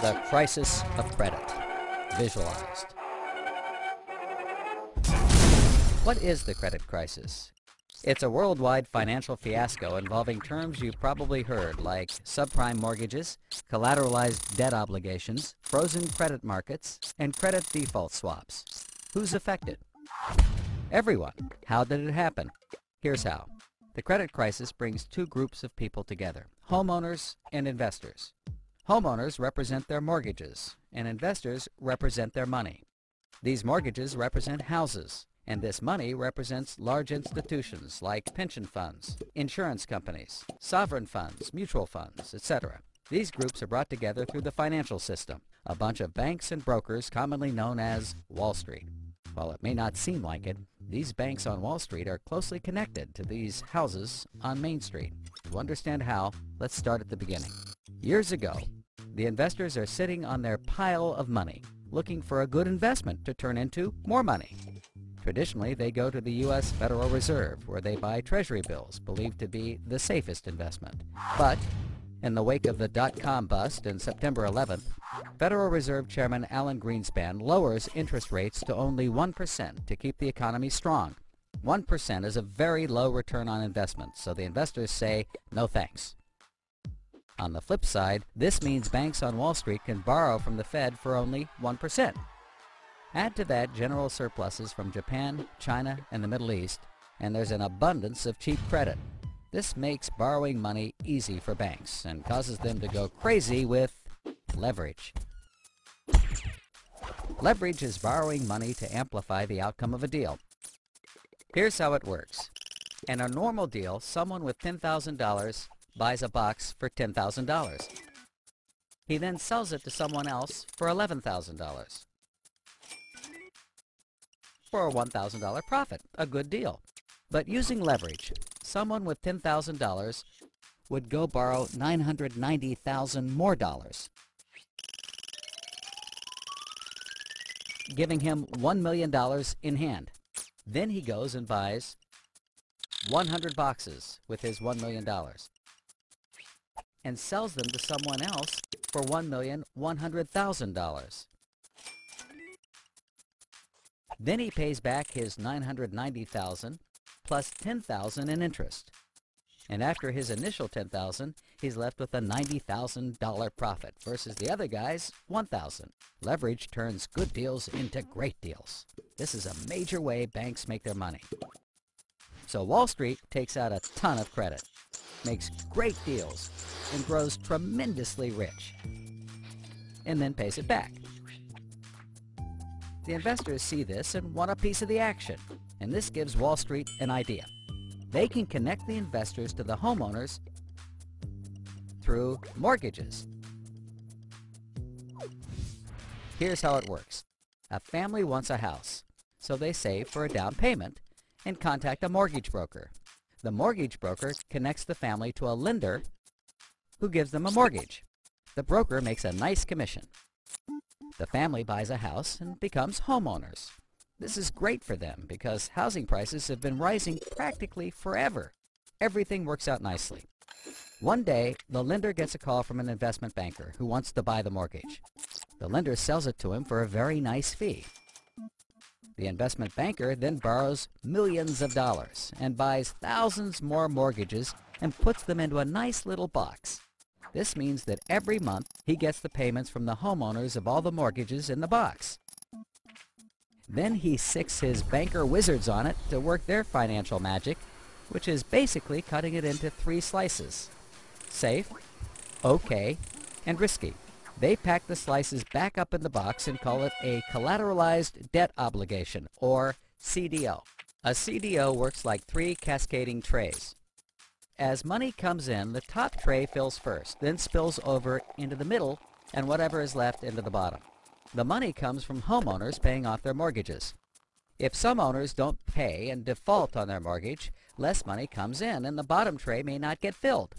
The crisis of credit, visualized. What is the credit crisis? It's a worldwide financial fiasco involving terms you've probably heard like subprime mortgages, collateralized debt obligations, frozen credit markets, and credit default swaps. Who's affected? Everyone. How did it happen? Here's how. The credit crisis brings two groups of people together, homeowners and investors. Homeowners represent their mortgages, and investors represent their money. These mortgages represent houses, and this money represents large institutions like pension funds, insurance companies, sovereign funds, mutual funds, etc. These groups are brought together through the financial system, a bunch of banks and brokers commonly known as Wall Street. While it may not seem like it, these banks on Wall Street are closely connected to these houses on Main Street. To understand how, let's start at the beginning. Years ago, the investors are sitting on their pile of money, looking for a good investment to turn into more money. Traditionally, they go to the U.S. Federal Reserve, where they buy treasury bills, believed to be the safest investment. But in the wake of the dot-com bust in September 11th, Federal Reserve Chairman Alan Greenspan lowers interest rates to only 1% to keep the economy strong. 1% is a very low return on investment, so the investors say, no thanks. On the flip side, this means banks on Wall Street can borrow from the Fed for only 1%. Add to that general surpluses from Japan, China, and the Middle East, and there's an abundance of cheap credit. This makes borrowing money easy for banks and causes them to go crazy with leverage. Leverage is borrowing money to amplify the outcome of a deal. Here's how it works. In a normal deal, someone with $10,000 buys a box for $10,000. He then sells it to someone else for $11,000. For a $1,000 profit, a good deal. But using leverage, someone with $10,000 would go borrow $990,000 more dollars, giving him $1 million in hand. Then he goes and buys 100 boxes with his $1 million and sells them to someone else for $1,100,000. Then he pays back his $990,000 plus $10,000 in interest. And after his initial $10,000, he's left with a $90,000 profit versus the other guy's $1,000. Leverage turns good deals into great deals. This is a major way banks make their money. So Wall Street takes out a ton of credit, makes great deals, and grows tremendously rich, and then pays it back. The investors see this and want a piece of the action, and this gives Wall Street an idea. They can connect the investors to the homeowners through mortgages. Here's how it works. A family wants a house, so they save for a down payment and contact a mortgage broker. The mortgage broker connects the family to a lender who gives them a mortgage. The broker makes a nice commission. The family buys a house and becomes homeowners. This is great for them because housing prices have been rising practically forever. Everything works out nicely. One day, the lender gets a call from an investment banker who wants to buy the mortgage. The lender sells it to him for a very nice fee. The investment banker then borrows millions of dollars and buys thousands more mortgages and puts them into a nice little box. This means that every month he gets the payments from the homeowners of all the mortgages in the box. Then he sicks his banker wizards on it to work their financial magic, which is basically cutting it into three slices: safe, okay, and risky. They pack the slices back up in the box and call it a collateralized debt obligation, or CDO. A CDO works like three cascading trays. As money comes in, the top tray fills first, then spills over into the middle, and whatever is left into the bottom. The money comes from homeowners paying off their mortgages. If some owners don't pay and default on their mortgage, less money comes in and the bottom tray may not get filled.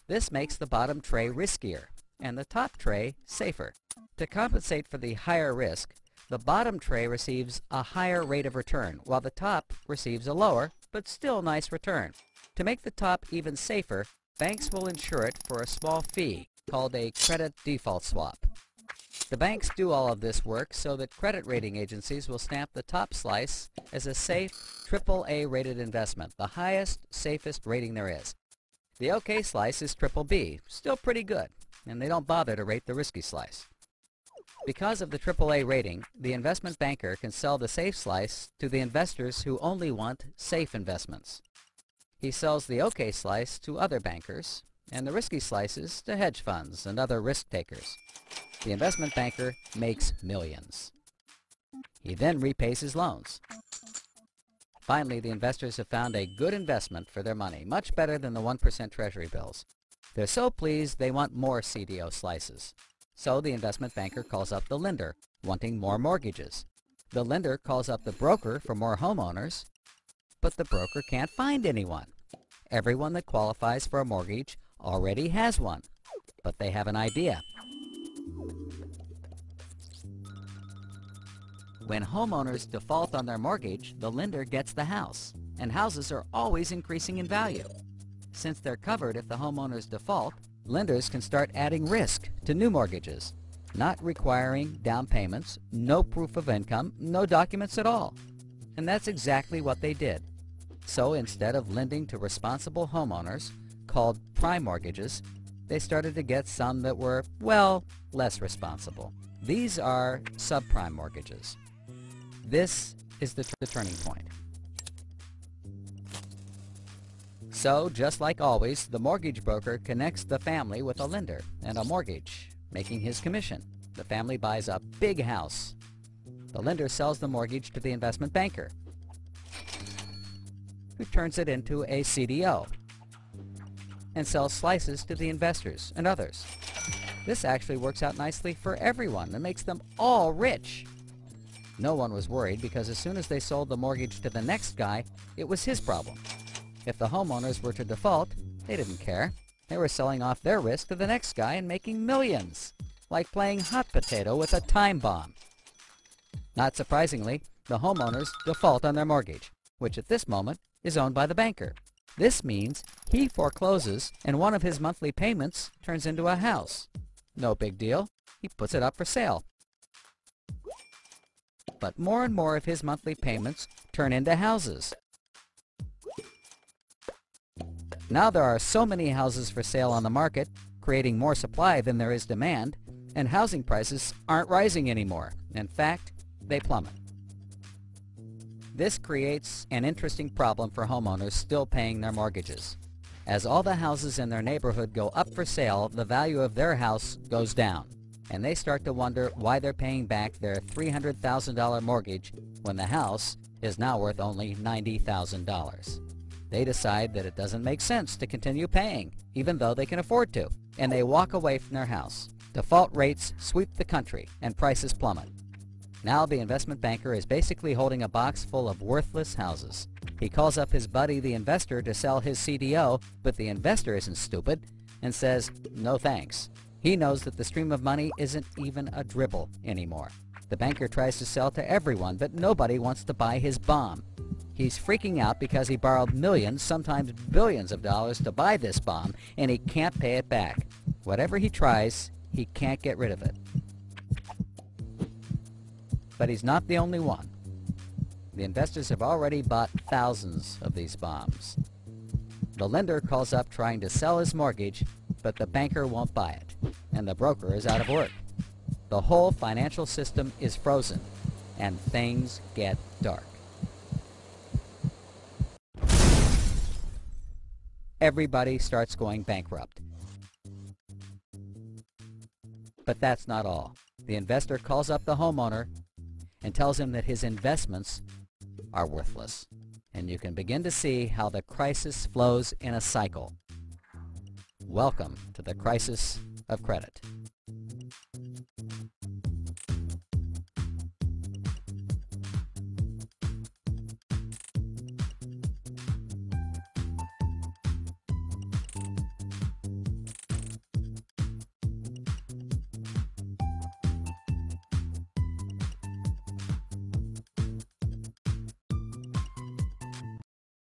This makes the bottom tray riskier and the top tray safer. To compensate for the higher risk, the bottom tray receives a higher rate of return, while the top receives a lower, but still nice return. To make the top even safer, banks will insure it for a small fee called a credit default swap. The banks do all of this work so that credit rating agencies will stamp the top slice as a safe, AAA rated investment, the highest, safest rating there is. The OK slice is BBB, still pretty good, and they don't bother to rate the risky slice. Because of the AAA rating, the investment banker can sell the safe slice to the investors who only want safe investments. He sells the OK slice to other bankers, and the risky slices to hedge funds and other risk takers. The investment banker makes millions. He then repays his loans. Finally, the investors have found a good investment for their money, much better than the 1% Treasury bills. They're so pleased they want more CDO slices. So the investment banker calls up the lender, wanting more mortgages. The lender calls up the broker for more homeowners, but the broker can't find anyone. Everyone that qualifies for a mortgage already has one, but they have an idea. When homeowners default on their mortgage, the lender gets the house, and houses are always increasing in value. Since they're covered if the homeowners default, lenders can start adding risk to new mortgages, not requiring down payments, no proof of income, no documents at all. And that's exactly what they did. So instead of lending to responsible homeowners, called prime mortgages, they started to get some that were, well, less responsible. These are subprime mortgages. This is the turning point. So, just like always, the mortgage broker connects the family with a lender and a mortgage, making his commission. The family buys a big house. The lender sells the mortgage to the investment banker, who turns it into a CDO and sells slices to the investors and others. This actually works out nicely for everyone and makes them all rich. No one was worried because as soon as they sold the mortgage to the next guy, it was his problem. If the homeowners were to default, they didn't care. They were selling off their risk to the next guy and making millions, like playing hot potato with a time bomb. Not surprisingly, the homeowners default on their mortgage, which at this moment is owned by the banker. This means he forecloses and one of his monthly payments turns into a house. No big deal. He puts it up for sale. But more and more of his monthly payments turn into houses. Now there are so many houses for sale on the market, creating more supply than there is demand, and housing prices aren't rising anymore. In fact, they plummet. This creates an interesting problem for homeowners still paying their mortgages. As all the houses in their neighborhood go up for sale, the value of their house goes down, and they start to wonder why they're paying back their $300,000 mortgage when the house is now worth only $90,000. They decide that it doesn't make sense to continue paying, even though they can afford to, and they walk away from their house. Default rates sweep the country, and prices plummet. Now the investment banker is basically holding a box full of worthless houses. He calls up his buddy, the investor, to sell his CDO, but the investor isn't stupid and says, no thanks. He knows that the stream of money isn't even a dribble anymore. The banker tries to sell to everyone, but nobody wants to buy his bomb. He's freaking out because he borrowed millions, sometimes billions of dollars to buy this bomb, and he can't pay it back. Whatever he tries, he can't get rid of it. But he's not the only one. The investors have already bought thousands of these bombs. The lender calls up trying to sell his mortgage, but the banker won't buy it, and the broker is out of work. The whole financial system is frozen, and things get dark. Everybody starts going bankrupt. But that's not all. The investor calls up the homeowner and tells him that his investments are worthless. And you can begin to see how the crisis flows in a cycle. Welcome to the crisis of credit.